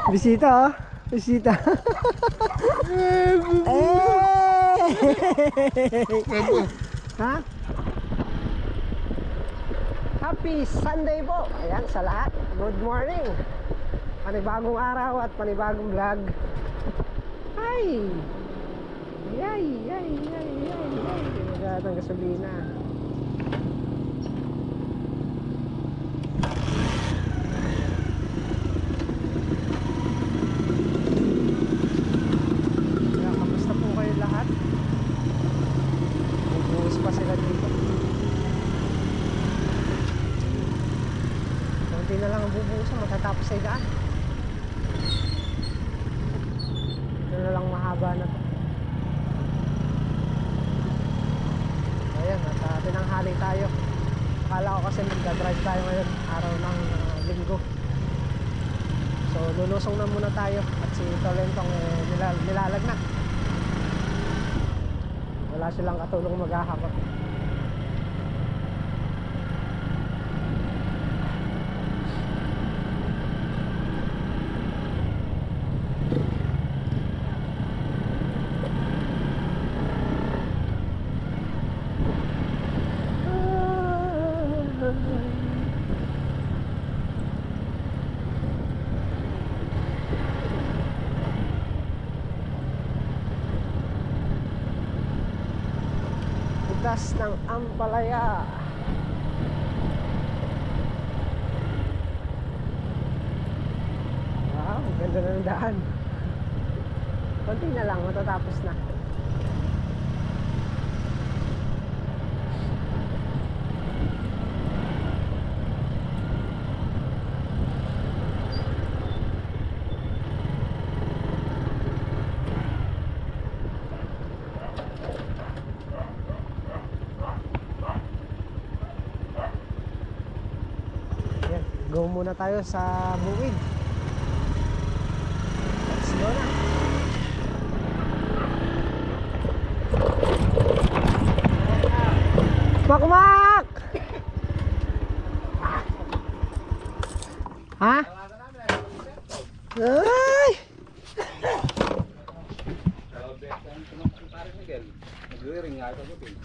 Bisita oh. Bisita. Ha? Happy Sunday po. Ayan sa lahat. Good morning. Panibagong araw at panibagong vlog. Ay. Yay. Magandang gasolina. Pa sila dito. Kunti na lang ang bubuhusan, matatapos sa daan. Ito na lang mahaba na to. Ayan, at tinanghali tayo. Akala ko kasi magdadrive tayo ngayon, araw ng linggo. So lulusong na muna tayo. At si Tolentong nilalag na. Wala silang katulong maghahakot. Ng Ampalaya. Wow, ganda na ng daan. Konti na lang, matatapos na. Go muna tayo sa buwid. Let's go na. Makmak! Ha? Ay!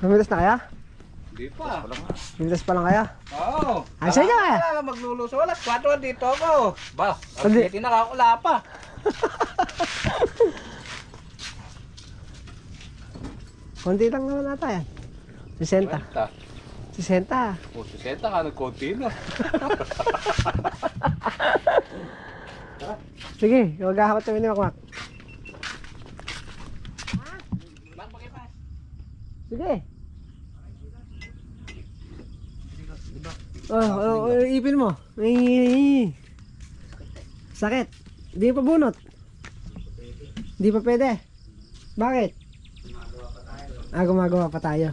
Mamilas na kaya? Hindi pa. Mamilas pa lang kaya? Oo. Ay, sa'yo kaya? Wala magluluso. Wala. 4 dito ako. Ba, Hindi. tinakakula pa. Konti lang naman ata yan. 60. 60. O, 60 ka. Nagkonti na. Sige, maghahakot kami ni Makmak. Sige. Ipin mo. Sakit. Di pa bunot. Di pa pwede. Bakit? Gumagawa pa tayo.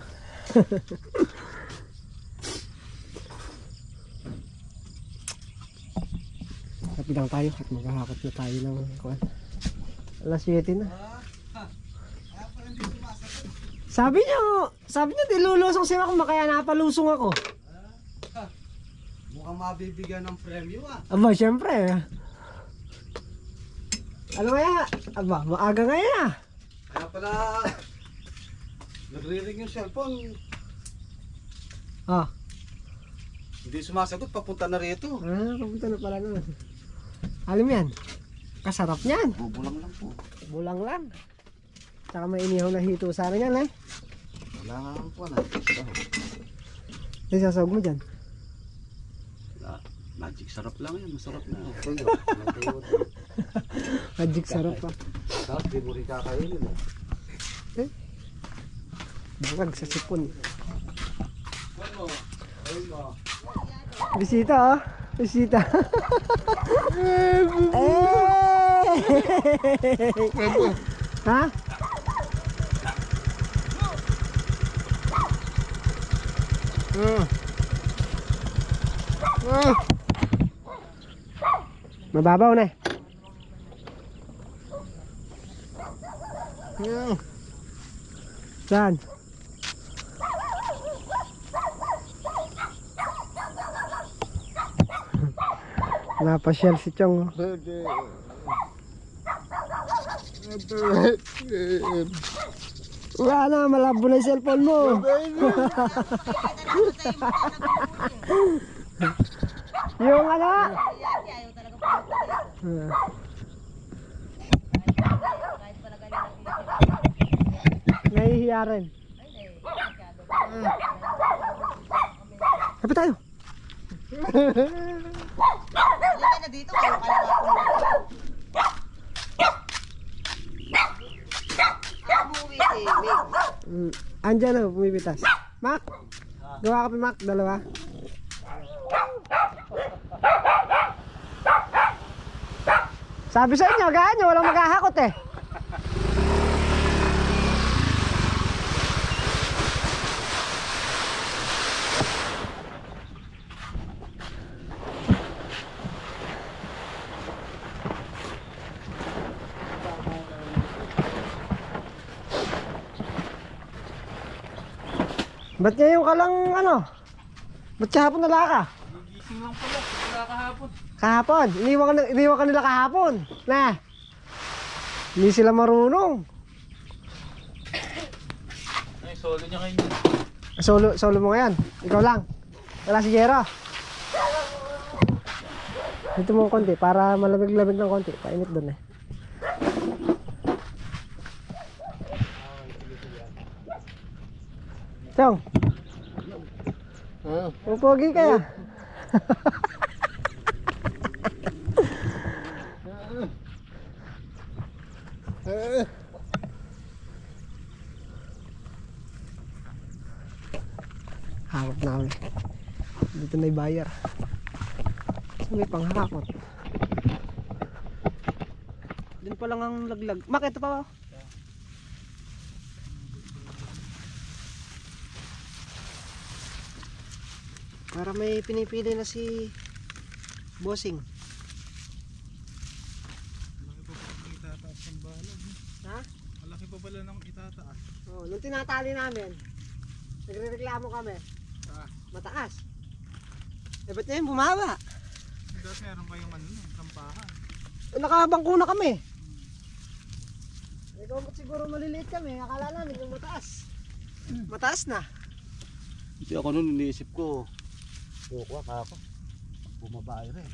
Happy lang tayo at maghahakot na tayo ng kuwan. Alas 7 na. Sabi niya dilulusong siya kung makaya napalusong ako. Mukhang mabibigyan ng premyo ah. Aba, syempre. Ano kaya? Aba, maaga ngayon ah. Kaya pala nagre-ring yung cellphone. Hindi sumasagot, papunta na rito. Papunta na pala naman. Alam yan, kasarap niyan. Bubulang lang po. Bulang lang. Tsaka may inihaw na hito sana yan eh. Wala nga lang po na. Sasawag mo dyan. Magic sarap lang yan, masarap na. Magic sarap pa. Tapos di mo rin kakainin eh. Bangag sa sipon. Bisita oh. Bisita. Ha? Mababaw na eh. Saan? Napasyal si Chong. Wala na, malabo na yung cellphone mo. Yung ano? Nahihiya rin. Kapit tayo. Halika na dito, kayo ka lang ako. Ako umuwi si Mig. Andyan na, pumipitas. Mac, gawa ka pa Mac, dalawa. Sabi sa inyo, ganyan, walang maghahakot eh. Ba't ngayon ka lang ano? Ba't kahapon nala ka? Gigising lang pala. Wala kahapon. Kahapon? Iniwan ka nila kahapon. Na. Hindi sila marunong. Ay, solo niya kayo. Solo mo ngayon. Ikaw lang. Wala si Jero. Dito mo konti para malamig-lamig ng konti. Painit doon eh. Chong. Pupogi kaya. Hakot na kami. Dito na yung buyer. So, may panghakot. Doon pa lang ang laglag. Mak, ito pa ba? Para may pinipili na si Bossing. Malaki pa pala ng itataas. Oh, nung tinatali namin, nagrereklamo kami. Mataas. Eh, ba't ngayon bumaba? Dati meron kayong ano, sampahan. Eh, nakabangko na kami. Eh, kung siguro maliliit kami, akala namin yung mataas. Mataas na. Hindi ako nun, iniisip ko. Kukuha ka ako. Bumaba ay rin.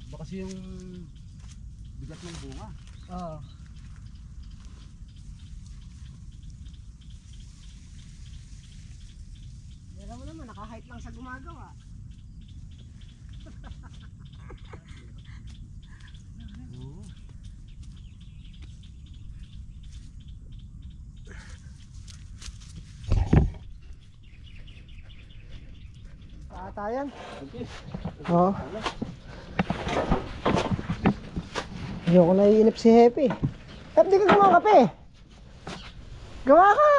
Baka kasi yung bigat ng bunga. Oo. Alam mo naman, naka-height lang sa gumagawa. Oo. Tayan. Oo. Ayoko na iinip si Happy. Happy, di ka kumakape. Gawa ka.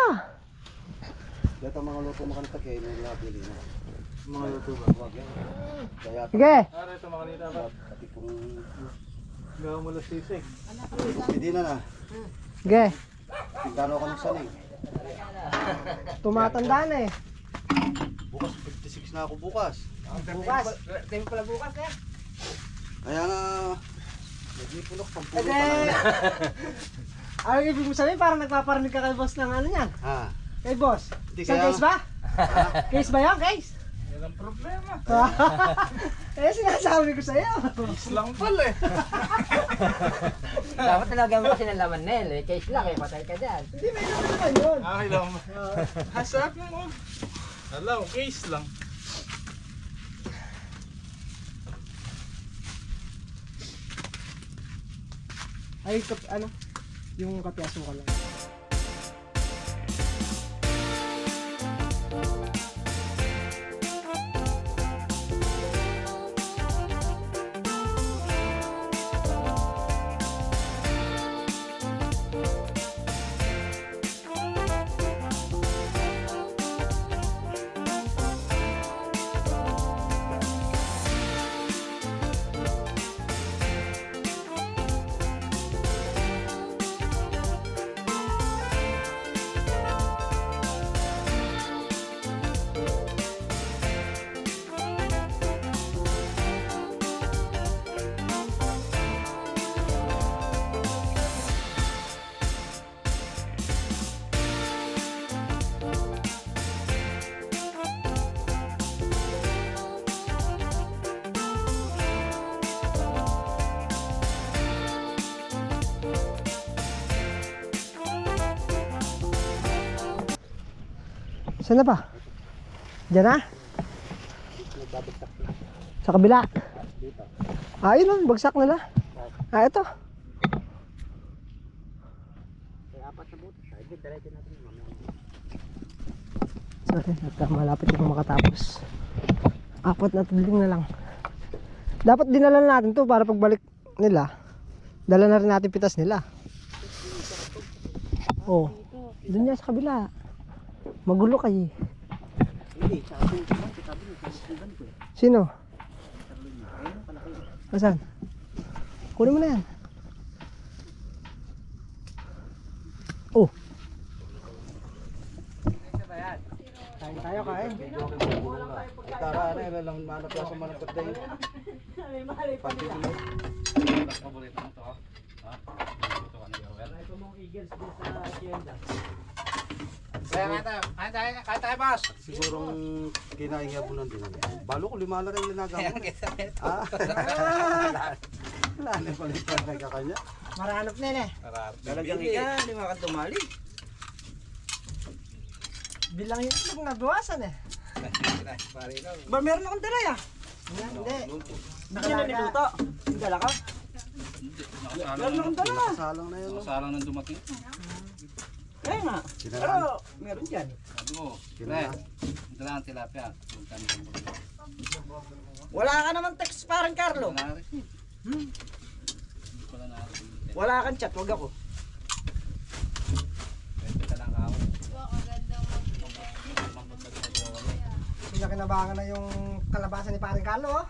Dito ang mga luto makanitag eh, may labili na. Mga luto ba? Huwag yan. Kaya Sige. Ara, ito mga kanita ba? pati kung Gawa mo lang sisig. hindi na na. Sige. Tigano ka ng saling. Tumatanda na eh. Bukas 56 na ako bukas. Bukas. Tayo pala bukas eh. Kaya nga nagipulok pang pulok Ede. ka na. Ano ibig mo sabihin? Parang nagpaparinig ka kay boss ng ano yan? Ha? Kay boss? Hindi Isang kaya- case ba? Case ba yan? Case? Yan ang problema. Eh, sinasabi ko sa'yo. Islang pala eh. Dapat talaga mo kasi ng laman Nel, eh. Case lang eh, patay ka dyan. Hindi, may naman yun. Okay lang. Hasapin mo. Alam, case lang. Ay, ano? Yung kape asukal lang. Saan na ba? Diyan na? Nagbabagsak na. Sa kabila? Dito. Ah, yun o, bagsak na lang. Ah, ito. Kaya apat na butas. Sige, diretso natin yung mamaya. Sorry, at malapit na makatapos. Apat na tudling na lang. Dapat dinala natin to para pagbalik nila. Dala na rin natin pitas nila. Oh, dun niya sa kabila. Magulo kayo. Hindi, sa akin. Sa tabi mo. Kasigan ko eh. Sino? Ayun, palaki. Asan? Kunin mo na yan. Oh. Kain tayo, kain. Tara na, ilan lang manap lang sa manapot na yun. Pagkikulo. Paborito mo to, ha? Ha? Ito ka na Yorwell. Ito mong eagles din sa Hacienda. Kaya kaya tayo, boss. Sigurong kinahingabunan din. Balo ko, 5 na rin linagaw mo. Ah, wala na pala yung nagkakanya. Maranap na yun eh. Talagang ika, hindi makatumali. Bilang yung itlog nabawasan eh. Ba, meron akong dala ya? Hindi. Hindi na niluto. Yung dala ka? Meron akong dala. Nakasalang na yun. no? Salang nang dumating. Kaya nga. Kinalaan. Pero, meron dyan. Sabi ko, Kinalaan. ito lang ang tilapia. Punta niyo. Wala ka naman text parang Carlo. Wala rin. Hindi ko lang nakakita. Wala kang chat, wag ako. Ito ka lang ako. Pinakinabangan na yung kalabasan ni Paring Carlo oh.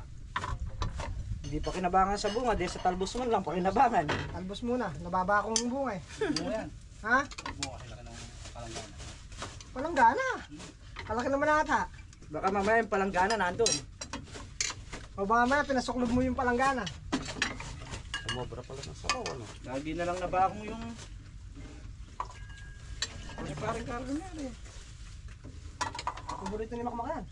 Hindi pa kinabangan sa bunga, di sa talbos man lang pa kinabangan. Albos muna, nababa akong bunga eh. Buo yan. Ha? Buo kasi laki ng palanggana. Walang gana. Kalaki naman ata. Baka mamaya yung palanggana nandun. O baka maya pinasuklob mo yung palanggana. Sumobra pala ng sabaw, ano? Lagi na lang nabako mo yung... Ano parang Carlo na yan eh. Paborito ni Makmak yan.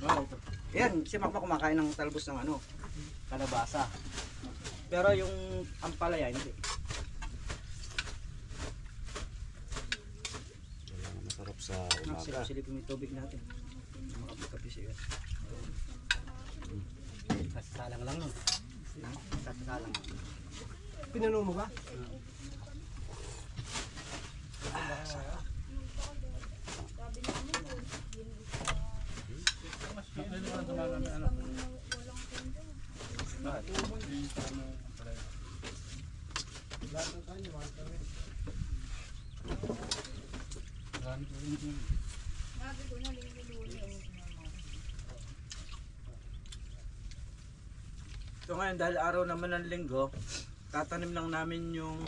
Oo, ito. Yan, si Makmak kumakain ng talbos ng ano, kalabasa. Pero yung ampalaya, hindi. Wala na masarap sa umaga. Silip-silipin yung tubig natin. Makapagkapi siya. Kasalang lang nun. Kasalang. Pinuno mo ba? So ngayon, dahil araw naman ng linggo, tatanim lang namin yung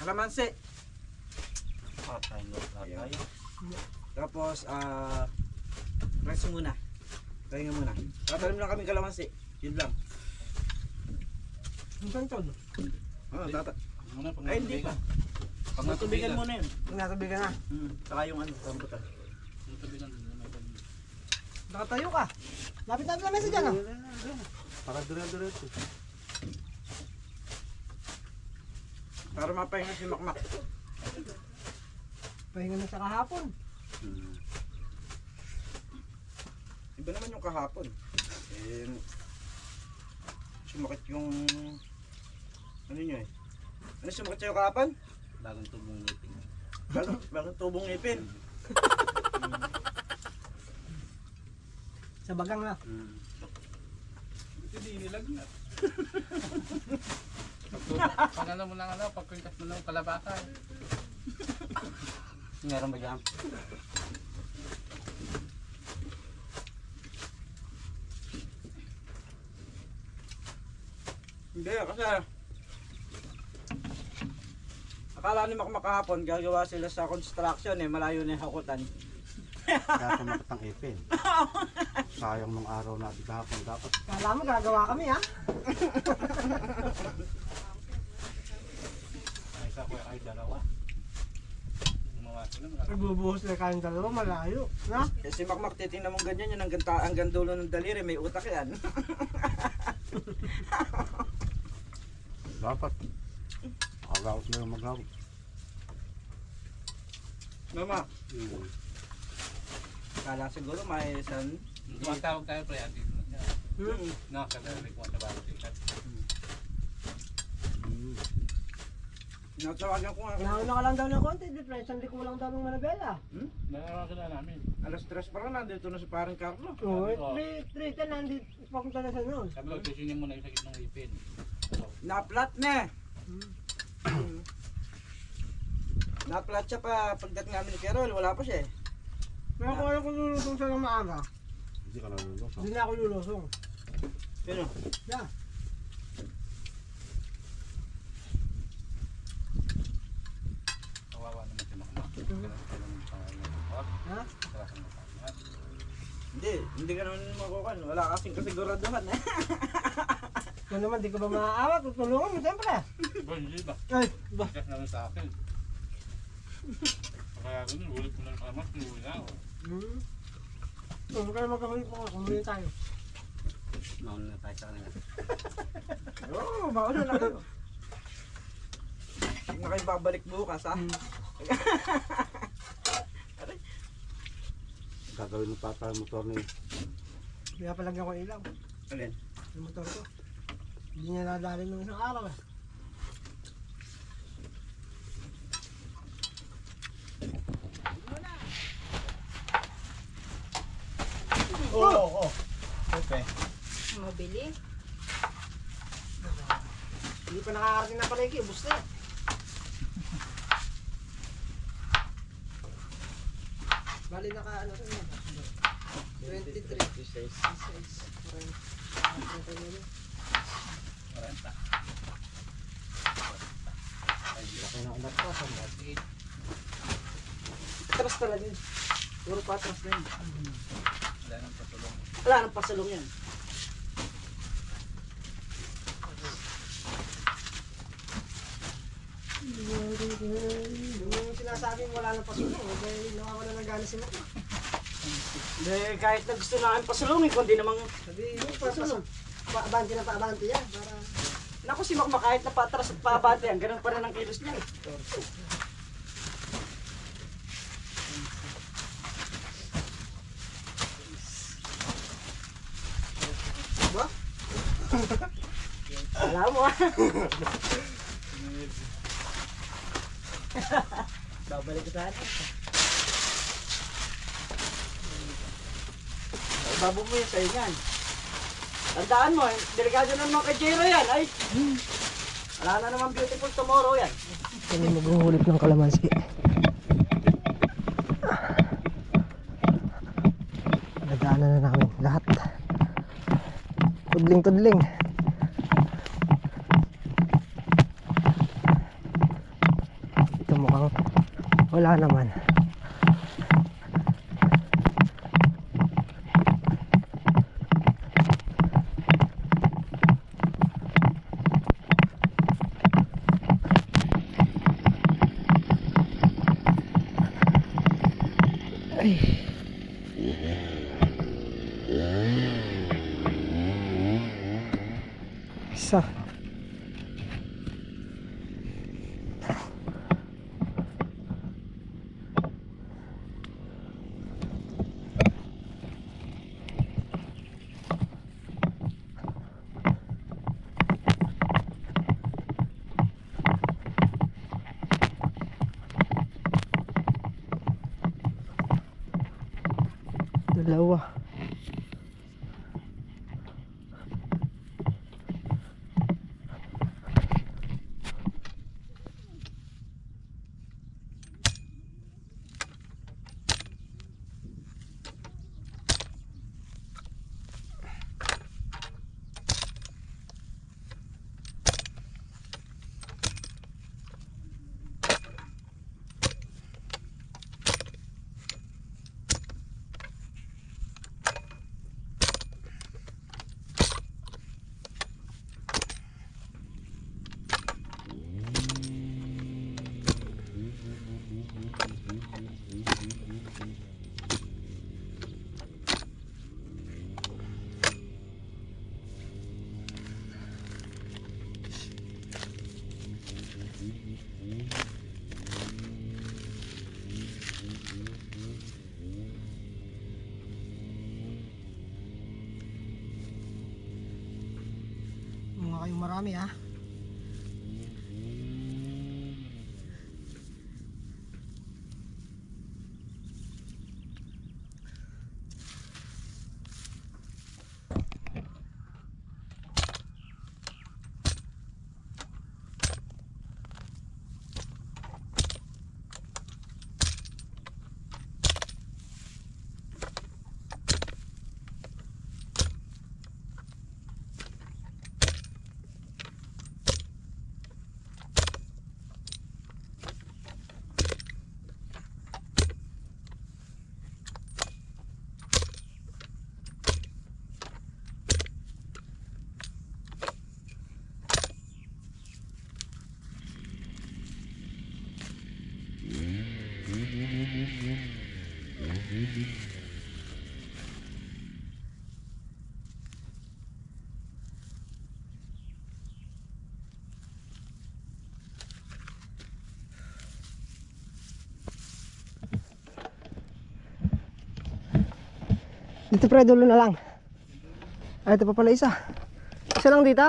kalamansi. Ayan. Tapos, rest muna. Pahinga muna. Tatanim lang kami kalamansi. Yun lang. Yung santol. Ay, hindi pa. Pagmatubigan muna yun. Nagatubigan na. Saka yung ano, rambutan. Nakatayo ka. Lapit natin lang mesa dyan oh. Para dire-diretso. Para mapahinga si Makmak. Pahinga na sa kahapon. Iba naman yung kahapon. Eh, sumakit yung... Ano nyo eh? Ano sumakit sa'yo kahapon? Bagong tubong ngipin. Bagong tubong ngipin. Sa bagang na. Hindi nilagnat. Pag ano mo lang ano, pagkingkas mo ng kalabasa. Meron ba dyan? Hindi, kasi akala ni Makmak kahapon gagawa sila sa construction eh, malayo na yung hakutan. Kaya tumakot ang ipin. Sayang nung araw natin kahapon dapat. Kala mo gagawa kami ha. Ay, isa ko ay dalawa. Gumawa sila. Nagbubuhos na kayong dalawa, malayo. Na? Eh, si Makmak titingnan mong ganyan yun hanggang dulo ng daliri, may utak yan. Dapat. Agawat na yung magawat. Mama, kala siguro may isang... Tumatawag tayo pre, dito na siya. No, kadalik mo sa balikan. Natawagan ko nga. Nauna ka lang daw ng konti, difference. Hindi ko lang daw ng Manabela. Nalawagan na namin. Alas 3 pa lang, nandito na si parang Carlo. Oo, 3:10 nandito. Papunta na sa noon. Sabi ko, tisinin mo na yung sakit ng ipin. Naplat na. Naplat siya pa pagdating namin ni Carol, wala pa siya eh. Pero kung ano kung lulusong siya ng maaga, Hindi ka nalulong. hindi na ako lulusong. Sino? Yeah. Kawawa naman si Makmak. Ha? Hindi ka naman makukuhan. Wala kasing kasiguraduhan eh. Kung naman di ko ba maaawat, tutulungan mo siyempre. Hindi ba? Ay, ba? Check naman sa akin. Kaya ganun, ulit mo na ng kalamat, pinuwi na ako. Huwag kayo magkabalik po, kumuli tayo. Mauna na tayo sa kanila. Oo, mauna na kayo. Hindi na kayo babalik bukas ha. Gagawin ng pata ang motor na yun. Kaya palagyan ko ilaw. Alin? Yung motor ko. Hindi niya nadali ng isang araw eh. Oo. Okay. Mabili. Hindi pa nakakarating na palengke, ubus na. Bali naka ano rin yan. 23. 26. Laki na anak pa. Atras talaga yun. Puro pa atras na yun. Wala nang patulong. Wala nang pasalong yan. Yung sinasabing wala nang pasulong, dahil nawawala ng gana si Mama. Hindi, kahit na gusto namin pasalungin, kundi namang... Sabi, yung pasulong. Paabante na paabante yan, para... Naku si Makma, kahit na patras at paabante yan, ganun pa rin ang kilos niya. Ba? Alam mo ah. Babalik ko sana. Babo mo yun sa'yo yan. Tandaan mo, delikado na naman kay Jero yan. Ay, wala na naman beautiful tomorrow yan. Kami maghuhulip ng kalamansi. Nagdaanan na namin lahat. Tudling-tudling. Ito mukhang wala naman. Ay. Isa. Dalawa. kayong marami ha. Dito pre, dulo na lang. Ay, ito pa pala isa. Isa lang dito.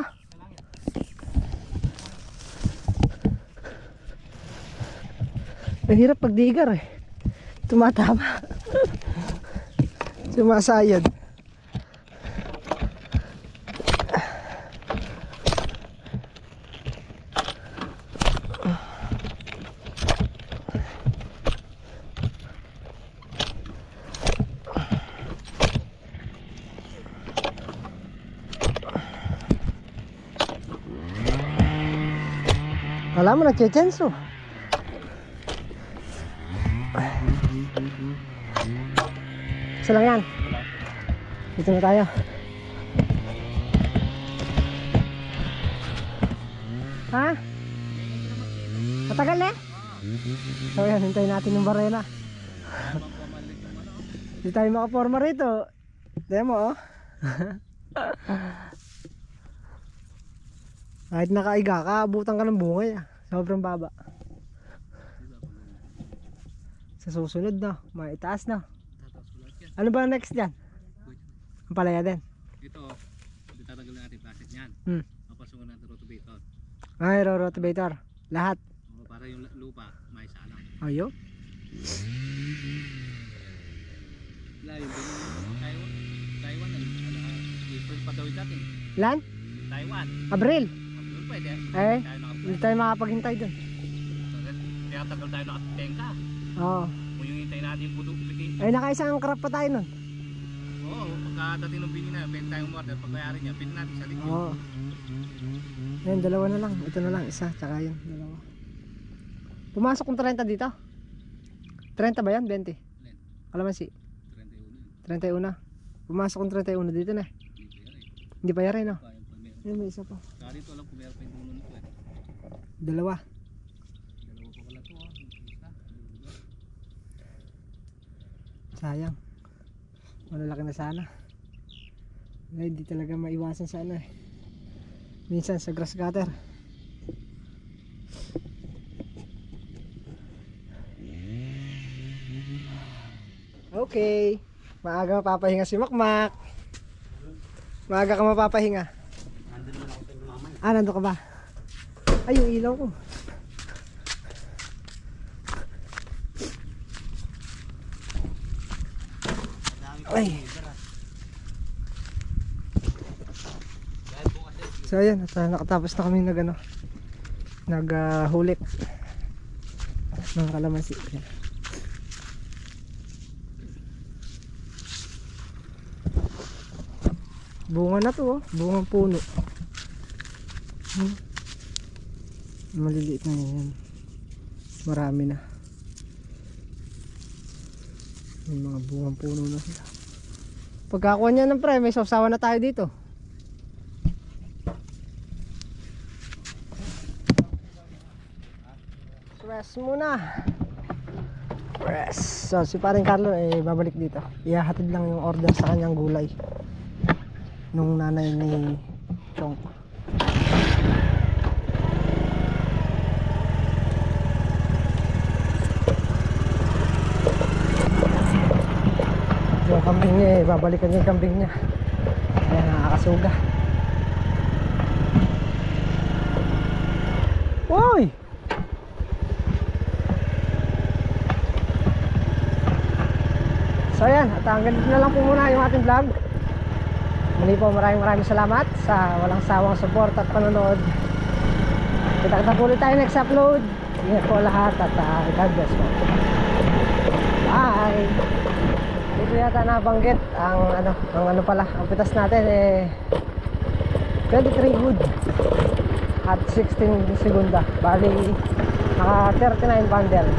Mahirap pagdigar eh. Tumatama. Sumasayad. Wala mo, nagche-chenso. Isa lang yan. Dito na tayo. Ha? Matagal na? So yan, hintayin natin yung barena. Hindi tayo makaporma rito. Demo oh. Kahit nakaiga ka, abutan ka ng bungay ah. Sobrang baba. Sa susunod na, maitaas na. Ano ba next dyan? Ang palaya din. Ito, tatanggal natin plastic niyan. Papasungan natin rotovator. Ay, rotovator. Lahat. Para yung lupa, may salang. Ayo. Layo din Taiwan. Taiwan, April pa daw natin. Lan? Taiwan. Abril. Abril pwede. Eh, hindi tayo makapaghintay dun. Kaya tagal tayo nakatengka. Oo. Kung yung hintay natin yung puto piti. Ay, nakaisang crop pa tayo nun. Oo, pagkadating ng bini na, pwede tayong order. Pagkayari niya, pwede natin sa review. Oo. Yan, dalawa na lang. Ito na lang, isa. Tsaka yun, dalawa. Pumasok kong 30 dito. 30 ba yan? 20? Kalamansi. 31. Pumasok kong 31 dito na. Hindi pa yari, no? Yan, may isa pa. Kaya dito alam kung meron pa yung dulo nito eh. Dalawa. Dalawa pa pala to ah. Sayang. Malalaki na sana. Ay, hindi talaga maiwasan sa ano eh. Minsan sa grass cutter. Okay. Maaga mapapahinga si Makmak. Maaga ka mapapahinga. Ah, nandun ka ba? Ay, yung ilaw ko. Ay. So ayan, nakatapos na kami naghulik ng kalamansi. Bunga na to, oh. Bungang puno. Maliliit na yan. Marami na. May mga bungang puno na sila. Pagkakuha niya ng pre, may sawsawan na tayo dito. Press muna. Press. So si paring Carlo babalik dito. Ihahatid lang yung order sa kanyang gulay nung nanay ni Chong. Yung kambing niya babalikan niya yung kambing niya. Kaya nakakasuga. So ayan, at hanggang dito na lang po muna yung ating vlog. Muli po maraming salamat sa walang sawang support at panonood. Kita-kita po ulit tayo next upload. Ingat po lahat at God bless po. Bye! Dito yata nabanggit ang ang pitas natin 23 wood at 16 segunda. Bali naka 39 bundle.